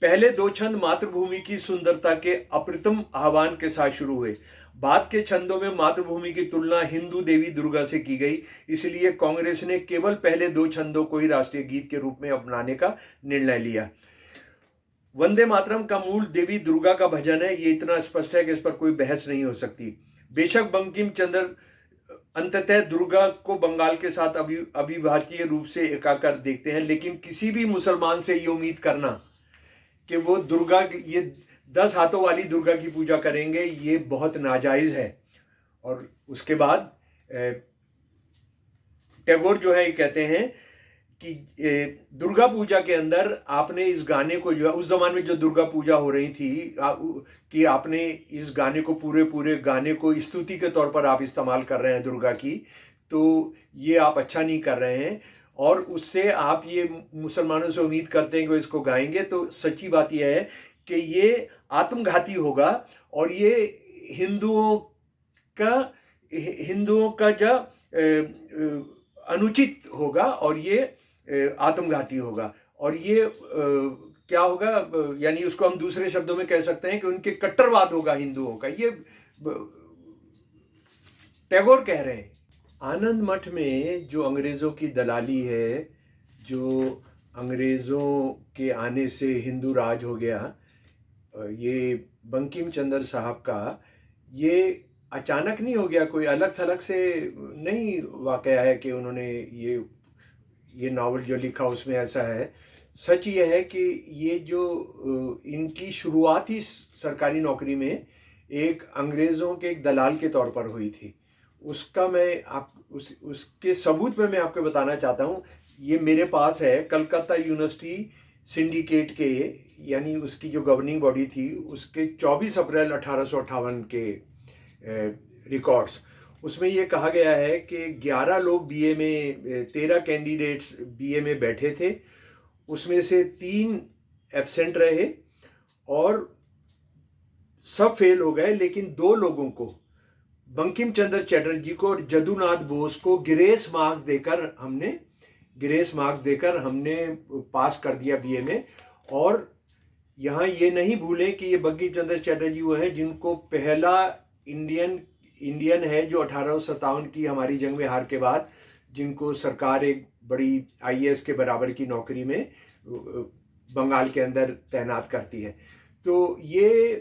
पहले 2 छंद मातृभूमि की सुंदरता के अप्रतिम आह्वान के साथ शुरू हुए। बाद के छंदों में मातृभूमि की तुलना हिंदू देवी दुर्गा से की गई, इसलिए कांग्रेस ने केवल पहले 2 छंदों को ही राष्ट्रीय गीत के रूप में अपनाने का निर्णय लिया। वंदे मातरम का मूल देवी दुर्गा का भजन है, ये इतना स्पष्ट है कि इस पर कोई बहस नहीं हो सकती। बेशक बंकिम चंद्र अंततः दुर्गा को बंगाल के साथ अविभाज्य रूप से एकाकार देखते हैं, लेकिन किसी भी मुसलमान से ये उम्मीद करना कि वो दुर्गा, ये 10 हाथों वाली दुर्गा की पूजा करेंगे, ये बहुत नाजायज है। और उसके बाद टैगोर जो है ये कहते हैं कि दुर्गा पूजा के अंदर आपने इस गाने को, जो है उस जमाने में जो दुर्गा पूजा हो रही थी, कि आपने इस गाने को पूरे गाने को स्तुति के तौर पर आप इस्तेमाल कर रहे हैं दुर्गा की, तो ये आप अच्छा नहीं कर रहे हैं। और उससे आप ये मुसलमानों से उम्मीद करते हैं कि वो इसको गाएंगे, तो सच्ची बात यह है कि ये आत्मघाती होगा, और ये हिंदुओं का जो अनुचित होगा, और ये आत्मघाती होगा। और ये क्या होगा, यानी उसको हम दूसरे शब्दों में कह सकते हैं कि उनके कट्टरवाद होगा हिंदुओं का, ये टैगोर कह रहे हैं। आनंद मठ में जो अंग्रेज़ों की दलाली है, जो अंग्रेज़ों के आने से हिंदू राज हो गया, ये बंकिम चंद्र साहब का ये अचानक नहीं हो गया, कोई अलग थलग से नहीं वाकया है कि उन्होंने ये नावल जो लिखा उसमें ऐसा है। सच ये है कि ये जो इनकी शुरुआत ही सरकारी नौकरी में एक अंग्रेज़ों के एक दलाल के तौर पर हुई थी। उसका उसके सबूत में मैं आपको बताना चाहता हूँ। ये मेरे पास है कलकत्ता यूनिवर्सिटी सिंडिकेट के, यानी उसकी जो गवर्निंग बॉडी थी, उसके 24 अप्रैल 1858 के रिकॉर्ड्स। उसमें ये कहा गया है कि 11 लोग बीए में, 13 कैंडिडेट्स बीए में बैठे थे, उसमें से 3 एब्सेंट रहे और सब फेल हो गए, लेकिन 2 लोगों को, बंकिम चंद्र चटर्जी को और जदुनाथ बोस को ग्रेस मार्क्स देकर हमने पास कर दिया बीए में। और यहाँ ये नहीं भूलें कि ये बंकिम चंद्र चटर्जी वो है जिनको पहला इंडियन है जो 1857 की हमारी जंग में हार के बाद, जिनको सरकार एक बड़ी आईएएस के बराबर की नौकरी में बंगाल के अंदर तैनात करती है। तो ये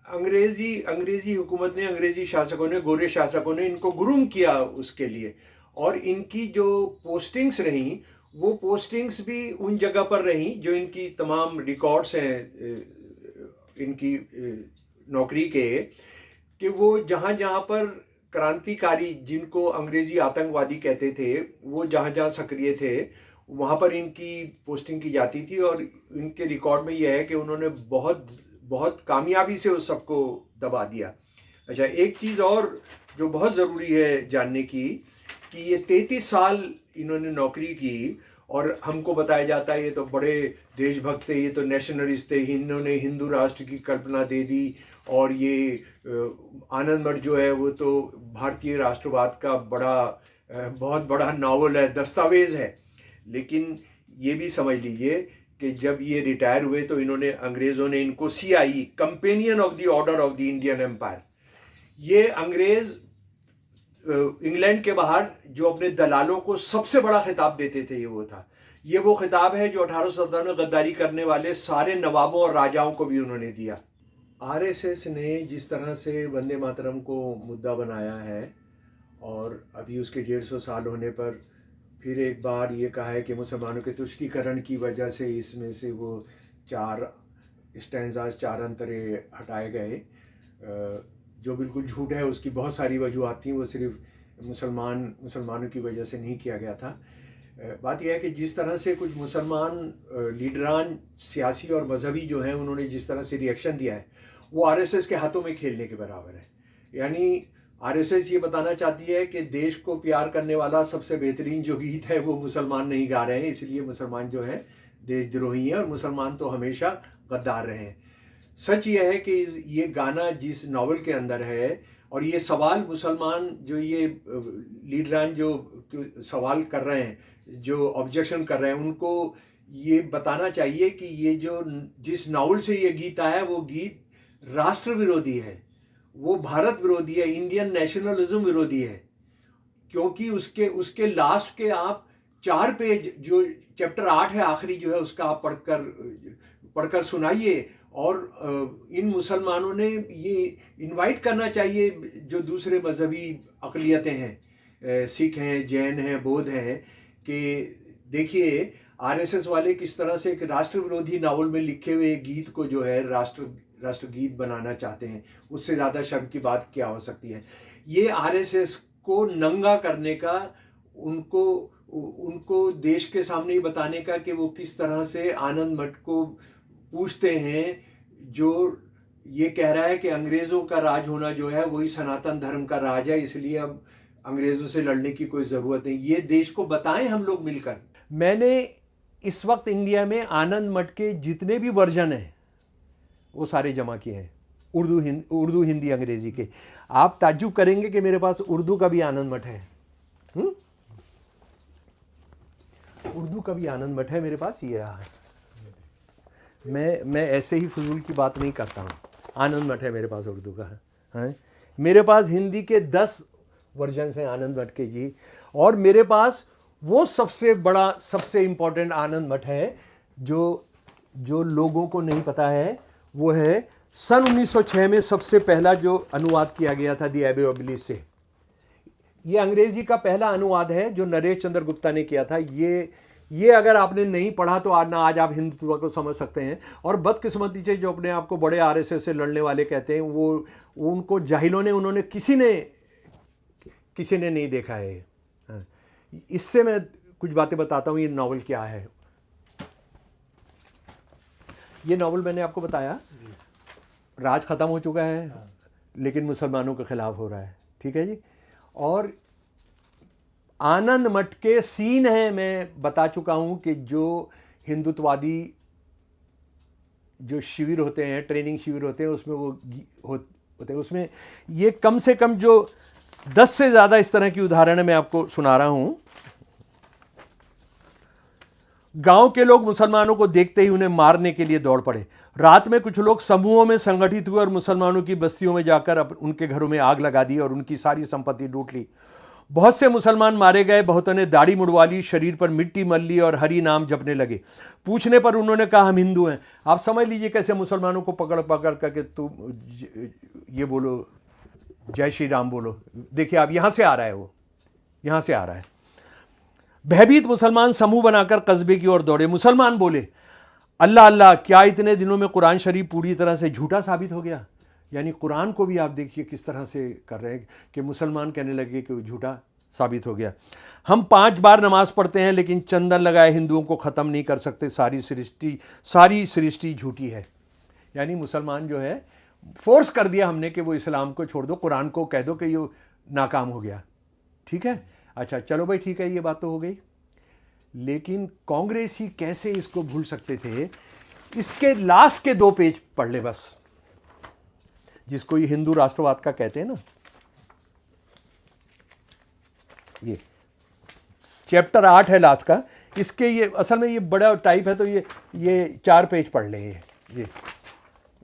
अंग्रेजी हुकूमत ने, अंग्रेजी शासकों ने, गोरे शासकों ने इनको गुरूम किया उसके लिए। और इनकी जो पोस्टिंग्स रहीं, वो पोस्टिंग्स भी उन जगह पर रहीं जो इनकी तमाम रिकॉर्ड्स हैं इनकी नौकरी के, कि वो जहाँ पर क्रांतिकारी जिनको अंग्रेजी आतंकवादी कहते थे वो जहाँ जहाँ सक्रिय थे वहाँ पर इनकी पोस्टिंग की जाती थी, और इनके रिकॉर्ड में यह है कि उन्होंने बहुत बहुत कामयाबी से उस सबको दबा दिया। अच्छा, एक चीज़ और जो बहुत ज़रूरी है जानने की कि ये 33 साल इन्होंने नौकरी की, और हमको बताया जाता है ये तो बड़े देशभक्त थे, ये तो नेशनलिस्ट थे, इन्होंने हिंदू राष्ट्र की कल्पना दे दी, और ये आनंद मठ जो है वो तो भारतीय राष्ट्रवाद का बहुत बड़ा नावल है, दस्तावेज है। लेकिन ये भी समझ लीजिए कि जब ये रिटायर हुए तो इन्होंने, अंग्रेज़ों ने इनको CIE, companion of the order of the Indian empire, ये अंग्रेज़ इंग्लैंड के बाहर जो अपने दलालों को सबसे बड़ा खिताब देते थे, ये वो खिताब है जो 1817 में गद्दारी करने वाले सारे नवाबों और राजाओं को भी उन्होंने दिया। RSS ने जिस तरह से वंदे मातरम को मुद्दा बनाया है, और अभी उसके 150 साल होने पर फिर एक बार ये कहा है कि मुसलमानों के तुष्टीकरण की वजह से इसमें से वो 4 स्टैंजाज, 4 अंतरे हटाए गए, जो बिल्कुल झूठ है। उसकी बहुत सारी वजूहत थी, वो सिर्फ मुसलमानों की वजह से नहीं किया गया था। बात यह है कि जिस तरह से कुछ मुसलमान लीडरान, सियासी और मजहबी जो हैं, उन्होंने जिस तरह से रिएक्शन दिया है वो RSS के हाथों में खेलने के बराबर है। यानी RSS ये बताना चाहती है कि देश को प्यार करने वाला सबसे बेहतरीन जो गीत है वो मुसलमान नहीं गा रहे हैं, इसलिए मुसलमान जो है देशद्रोही हैं, और मुसलमान तो हमेशा गद्दार रहे हैं। सच यह है कि ये गाना जिस नावल के अंदर है, और ये सवाल मुसलमान जो ये लीडरान जो सवाल कर रहे हैं, जो ऑब्जेक्शन कर रहे हैं, उनको ये बताना चाहिए कि ये जो जिस नावल से ये गीत आया है वो गीत राष्ट्र विरोधी है, वो भारत विरोधी है, इंडियन नेशनलिज्म विरोधी है। क्योंकि उसके लास्ट के आप 4 पेज, जो चैप्टर 8 है आखिरी जो है, उसका आप पढ़कर सुनाइए। और इन मुसलमानों ने ये इनवाइट करना चाहिए जो दूसरे मजहबी अक़लियतें हैं, सिख हैं, जैन हैं, बौद्ध हैं, कि देखिए RSS वाले किस तरह से एक राष्ट्र विरोधी नावल में लिखे हुए गीत को जो है राष्ट्रगीत बनाना चाहते हैं। उससे ज़्यादा शर्म की बात क्या हो सकती है। ये RSS को नंगा करने का, उनको देश के सामने ही बताने का कि वो किस तरह से आनंद मठ को पूछते हैं, जो ये कह रहा है कि अंग्रेज़ों का राज होना जो है वही सनातन धर्म का राज है, इसलिए अब अंग्रेज़ों से लड़ने की कोई ज़रूरत नहीं। ये देश को बताएं हम लोग मिलकर। मैंने इस वक्त इंडिया में आनंद मठ के जितने भी वर्जन हैं वो सारे जमा किए हैं, उर्दू, हिंदी, अंग्रेज़ी के। आप ताज्जुब करेंगे कि मेरे पास उर्दू का भी आनंद मठ है। उर्दू का भी आनंद मठ है मेरे पास, ये रहा है। मैं ऐसे ही फजूल की बात नहीं करता हूँ। आनंद मठ है मेरे पास उर्दू का है। मेरे पास हिंदी के 10 वर्जन हैं आनंद मठ के जी, और मेरे पास वो सबसे बड़ा, सबसे इम्पोर्टेंट आनंद मठ है जो लोगों को नहीं पता है। वो है सन 1906 में सबसे पहला जो अनुवाद किया गया था दी एबे ऑब्लिस से। ये अंग्रेजी का पहला अनुवाद है जो नरेश चंद्र गुप्ता ने किया था। ये अगर आपने नहीं पढ़ा तो आज आप हिंदुत्व को समझ सकते हैं। और बदकिस्मती से जो अपने आप को बड़े RSS से लड़ने वाले कहते हैं, वो उनको जाहिलों ने, उन्होंने किसी ने नहीं देखा है। इससे मैं कुछ बातें बताता हूँ। ये नावल क्या है। ये नावल मैंने आपको बताया, राज ख़त्म हो चुका है, लेकिन मुसलमानों के ख़िलाफ़ हो रहा है, ठीक है जी। और आनंद मठ के सीन हैं, मैं बता चुका हूं कि जो हिंदुत्ववादी जो शिविर होते हैं, ट्रेनिंग शिविर होते हैं, उसमें वो होते हैं। उसमें ये कम से कम जो 10 से ज़्यादा इस तरह की उदाहरण मैं आपको सुना रहा हूं। गांव के लोग मुसलमानों को देखते ही उन्हें मारने के लिए दौड़ पड़े। रात में कुछ लोग समूहों में संगठित हुए और मुसलमानों की बस्तियों में जाकर उनके घरों में आग लगा दी और उनकी सारी संपत्ति लूट ली। बहुत से मुसलमान मारे गए, बहुतों ने दाढ़ी मुड़वा ली, शरीर पर मिट्टी मल ली और हरि नाम जपने लगे। पूछने पर उन्होंने कहा हम हिंदू हैं। आप समझ लीजिए कैसे मुसलमानों को पकड़ पकड़ करके तुम ये बोलो, जय श्री राम बोलो। देखिए आप, यहां से आ रहा है, वो यहां से आ रहा है। भयभीत मुसलमान समूह बनाकर कस्बे की ओर दौड़े। मुसलमान बोले, अल्लाह अल्लाह, क्या इतने दिनों में कुरान शरीफ पूरी तरह से झूठा साबित हो गया? यानी कुरान को भी आप देखिए किस तरह से कर रहे हैं कि मुसलमान कहने लगे कि वो झूठा साबित हो गया। हम 5 बार नमाज पढ़ते हैं लेकिन चंदन लगाए हिंदुओं को ख़त्म नहीं कर सकते, सारी सृष्टि झूठी है। यानी मुसलमान जो है फोर्स कर दिया हमने कि वो इस्लाम को छोड़ दो, कुरान को कह दो कि ये नाकाम हो गया। ठीक है, अच्छा चलो भाई ठीक है, ये बात तो हो गई। लेकिन कांग्रेसी कैसे इसको भूल सकते थे? इसके लास्ट के 2 पेज पढ़ ले बस, जिसको ये हिंदू राष्ट्रवाद का कहते हैं ना, ये चैप्टर 8 है लास्ट का। इसके ये असल में ये बड़ा टाइप है, तो ये 4 पेज पढ़ ले।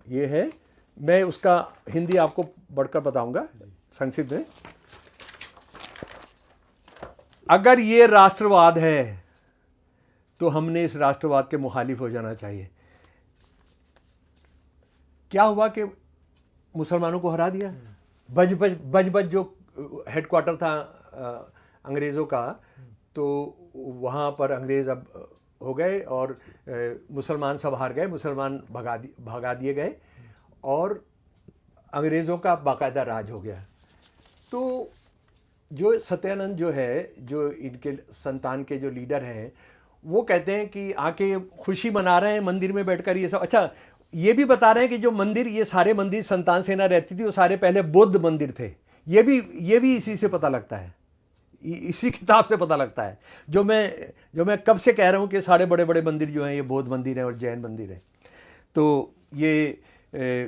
ये है, मैं उसका हिंदी आपको बढ़कर बताऊंगा संक्षिप्त में। अगर ये राष्ट्रवाद है तो हमने इस राष्ट्रवाद के मुखालिफ हो जाना चाहिए। क्या हुआ कि मुसलमानों को हरा दिया। बज जो हेडक्वार्टर था अंग्रेज़ों का, तो वहाँ पर अंग्रेज़ अब हो गए और मुसलमान सब हार गए, मुसलमान भगा दिए गए और अंग्रेज़ों का बाकायदा राज हो गया। तो जो सत्यानंद जो है, जो इनके संतान के जो लीडर हैं, वो कहते हैं कि आके खुशी मना रहे हैं मंदिर में बैठकर ये सब। अच्छा, ये भी बता रहे हैं कि जो मंदिर, ये सारे मंदिर संतान सेना रहती थी, वो सारे पहले बौद्ध मंदिर थे। ये भी इसी से पता लगता है, इसी किताब से पता लगता है। जो मैं कब से कह रहा हूँ कि सारे बड़े बड़े मंदिर जो हैं ये बौद्ध मंदिर हैं और जैन मंदिर हैं। तो ये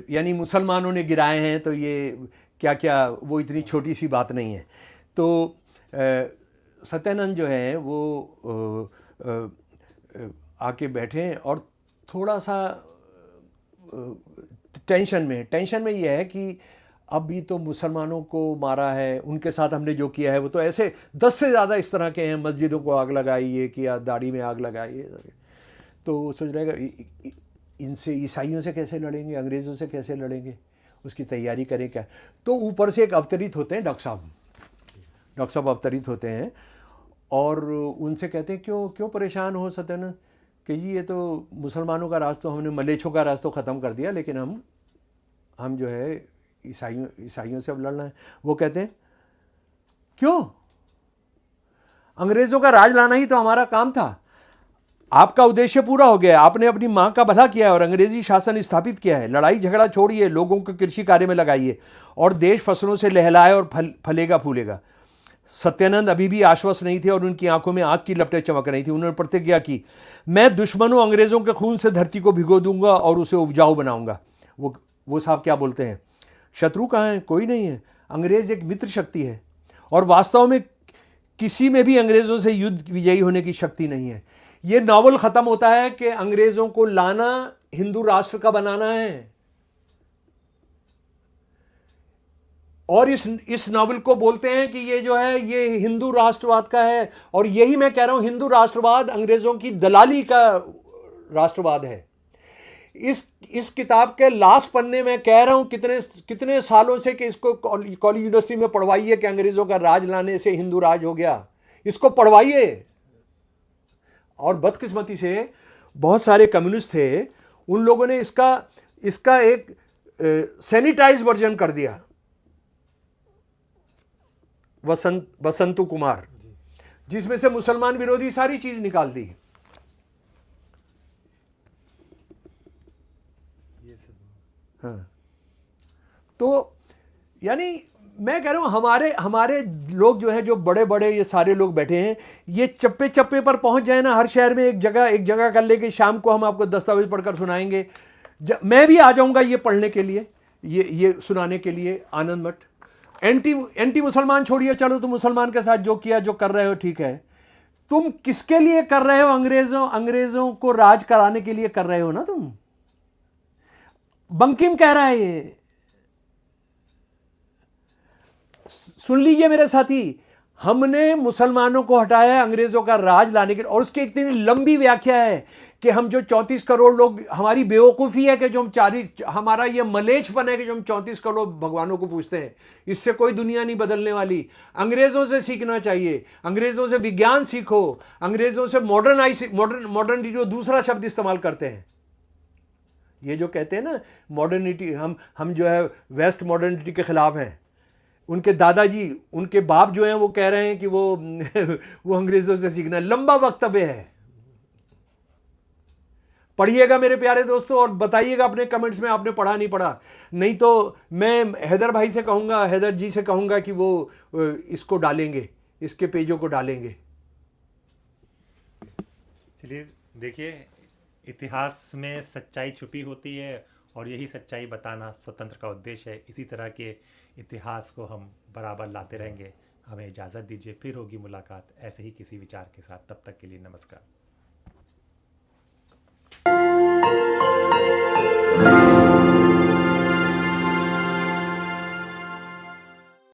यानी मुसलमानों ने गिराए हैं, तो ये क्या वो इतनी छोटी सी बात नहीं है। तो सत्यानंद जो है वो आके बैठे और थोड़ा सा टेंशन में ये है कि अभी तो मुसलमानों को मारा है, उनके साथ हमने जो किया है वो तो ऐसे 10 से ज़्यादा इस तरह के हैं, मस्जिदों को आग लगाई, ये किया, दाढ़ी में आग लगाई। तो सोच रहेगा इनसे, ईसाइयों से कैसे लड़ेंगे, अंग्रेज़ों से कैसे लड़ेंगे, उसकी तैयारी करें क्या। तो ऊपर से एक अवतरित होते हैं डॉक्टर साहब अवतरित होते हैं और उनसे कहते हैं क्यों परेशान हो सत्यानंद, कि जी ये तो मुसलमानों का राज तो हमने, मलेच्छों का राज तो ख़त्म कर दिया, लेकिन हम जो है ईसाइयों से अब लड़ना है। वो कहते हैं क्यों, अंग्रेज़ों का राज लाना ही तो हमारा काम था, आपका उद्देश्य पूरा हो गया, आपने अपनी माँ का भला किया और अंग्रेजी शासन स्थापित किया है। लड़ाई झगड़ा छोड़िए, लोगों को कृषि कार्य में लगाइए और देश फसलों से लहलाए और फलेगा फूलेगा। सत्यानंद अभी भी आश्वस्त नहीं थे और उनकी आंखों में आग की लपटें चमक रही थी। उन्होंने प्रतिज्ञा की, मैं दुश्मनों अंग्रेज़ों के खून से धरती को भिगो दूंगा और उसे उपजाऊ बनाऊंगा। वो साहब क्या बोलते हैं, शत्रु कहाँ है, कोई नहीं है, अंग्रेज़ एक मित्र शक्ति है और वास्तव में किसी में भी अंग्रेज़ों से युद्ध विजयी होने की शक्ति नहीं है। ये नॉवल ख़त्म होता है कि अंग्रेज़ों को लाना, हिंदू राष्ट्र का बनाना है। और इस नॉवल को बोलते हैं कि ये जो है ये हिंदू राष्ट्रवाद का है। और यही मैं कह रहा हूं, हिंदू राष्ट्रवाद अंग्रेज़ों की दलाली का राष्ट्रवाद है। इस किताब के लास्ट पन्ने में कह रहा हूं कितने सालों से कि इसको कॉलेज यूनिवर्सिटी में पढ़वाइए कि अंग्रेज़ों का राज लाने से हिंदू राज हो गया, इसको पढ़वाइए। और बदकिस्मती से बहुत सारे कम्युनिस्ट थे, उन लोगों ने इसका एक सैनिटाइज वर्जन कर दिया। वसंतु कुमार, जिसमें से मुसलमान विरोधी सारी चीज निकाल दी। हाँ, तो यानी मैं कह रहा हूं हमारे लोग जो है, जो बड़े बड़े ये सारे लोग बैठे हैं, ये चप्पे चप्पे पर पहुंच जाए ना, हर शहर में एक जगह कर ले कि शाम को हम आपको दस्तावेज पढ़कर सुनाएंगे। मैं भी आ जाऊंगा ये पढ़ने के लिए, ये सुनाने के लिए। आनंद मठ एंटी मुसलमान छोड़िए, चलो तुम मुसलमान के साथ जो किया जो कर रहे हो ठीक है, तुम किसके लिए कर रहे हो? अंग्रेजों को राज कराने के लिए कर रहे हो ना तुम। बंकिम कह रहा है ये, सुन लीजिए मेरे साथी, हमने मुसलमानों को हटाया अंग्रेजों का राज लाने के लिए। और उसकी इतनी लंबी व्याख्या है कि हम जो 34 करोड़ लोग, हमारी बेवकूफ़ी है कि जो हमारा ये मलेच्छपन है कि जो हम 34 करोड़ भगवानों को पूछते हैं। इससे कोई दुनिया नहीं बदलने वाली। अंग्रेज़ों से सीखना चाहिए, अंग्रेज़ों से विज्ञान सीखो, अंग्रेज़ों से मॉडर्निटी, दूसरा शब्द इस्तेमाल करते हैं। ये जो कहते हैं ना मॉडर्निटी, हम जो है वेस्ट मॉडर्निटी के ख़िलाफ़ हैं, उनके दादाजी, उनके बाप जो हैं वो कह रहे हैं कि वो वो अंग्रेज़ों से सीखना। लंबा वक्तव्य है, पढ़िएगा मेरे प्यारे दोस्तों और बताइएगा अपने कमेंट्स में आपने पढ़ा नहीं पढ़ा। नहीं तो मैं हैदर भाई से कहूँगा, हैदर जी से कहूँगा कि वो इसको डालेंगे, इसके पेजों को डालेंगे। चलिए देखिए, इतिहास में सच्चाई छुपी होती है और यही सच्चाई बताना स्वतंत्र का उद्देश्य है। इसी तरह के इतिहास को हम बराबर लाते रहेंगे। हमें इजाज़त दीजिए, फिर होगी मुलाकात ऐसे ही किसी विचार के साथ। तब तक के लिए नमस्कार।